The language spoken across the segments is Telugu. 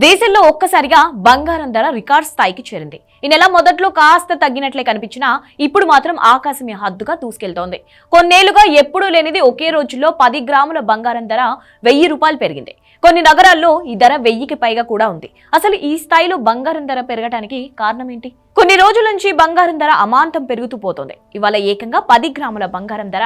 దేశంలో ఒక్కసారిగా బంగారం ధర రికార్డ్ స్థాయికి చేరింది. ఈ నెల మొదట్లో కాస్త తగ్గినట్లే కనిపించినా ఇప్పుడు మాత్రం ఆకాశమే హద్దుగా దూసుకెళ్తోంది. కొన్నేళ్లుగా ఎప్పుడూ లేనిది ఒకే రోజుల్లో 10 గ్రాముల బంగారం ధర 1000 రూపాయలు పెరిగింది. కొన్ని నగరాల్లో ఈ ధర 1000కి పైగా కూడా ఉంది. అసలు ఈ స్థాయిలో బంగారం ధర పెరగడానికి కారణం ఏంటి? కొన్ని రోజుల నుంచి బంగారం ధర అమాంతం పెరుగుతూ పోతోంది. ఇవాళ ఏకంగా 10 గ్రాముల బంగారం ధర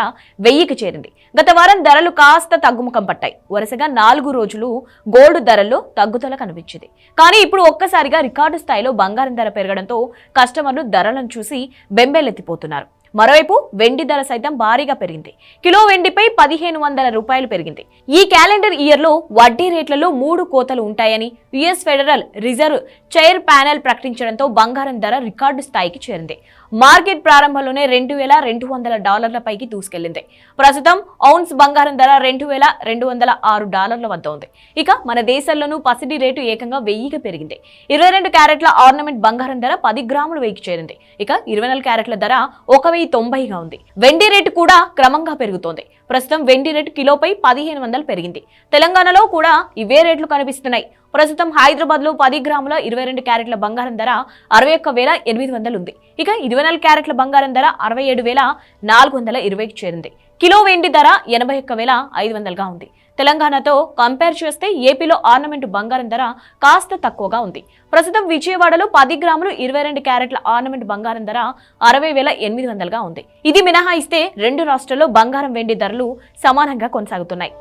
1000కి చేరింది. గత వారం ధరలు కాస్త తగ్గుముఖం పట్టాయి. వరుసగా 4 రోజులు గోల్డ్ ధరల్లో తగ్గుదల కనిపించింది. కానీ ఇప్పుడు ఒక్కసారిగా రికార్డు స్థాయిలో బంగారం ధర పెరగడంతో కస్టమర్లు ధరలను చూసి బెంబేలెత్తిపోతున్నారు. మరోవైపు వెండి ధర సైతం భారీగా పెరిగింది. కిలో వెండిపై 1500 రూపాయలు పెరిగింది. ఈ క్యాలెండర్ ఇయర్ లో వడ్డీ రేట్లలో 3 కోతలు ఉంటాయని US federal reserve chair panel ప్రకటించడంతో బంగారం ధర రికార్డు స్థాయికి చేరింది. మార్కెట్ ప్రారంభంలోనే $2200 పైకి దూసుకెళ్లింది. ప్రస్తుతం ఔన్స్ బంగారం ధర $2206 వద్ద ఉంది. ఇక మన దేశంలోనూ పసిడి రేటు ఏకంగా 1000కి పెరిగింది. 22 క్యారెట్ల ఆర్నమెంట్ బంగారం ధర 10 గ్రాములు 1000కి చేరింది. ఇక 24 క్యారెట్ల ధర 1090గా ఉంది. వెండి రేటు కూడా క్రమంగా పెరుగుతోంది. ప్రస్తుతం వెండి రేటు కిలోపై 1500 పెరిగింది. తెలంగాణలో కూడా ఇవే రేట్లు కనిపిస్తున్నాయి. ప్రస్తుతం హైదరాబాద్ లో 10 గ్రాముల 22 క్యారెట్ల బంగారం ధర 61,800 ఉంది. ఇక 24 క్యారెట్ల బంగారం ధర 67,420కి చేరింది. కిలో వెండి ధర 81,500గా ఉంది. తెలంగాణతో కంపేర్ చేస్తే ఏపీలో ఆర్నమెంట్ బంగారం ధర కాస్త తక్కువగా ఉంది. ప్రస్తుతం విజయవాడలో 10 గ్రాములు 22 క్యారెట్ల ఆర్నమెంట్ బంగారం ధర 60,800గా ఉంది. ఇది మినహాయిస్తే 2 రాష్ట్రాల్లో బంగారం వెండి ధరలు సమానంగా కొనసాగుతున్నాయి.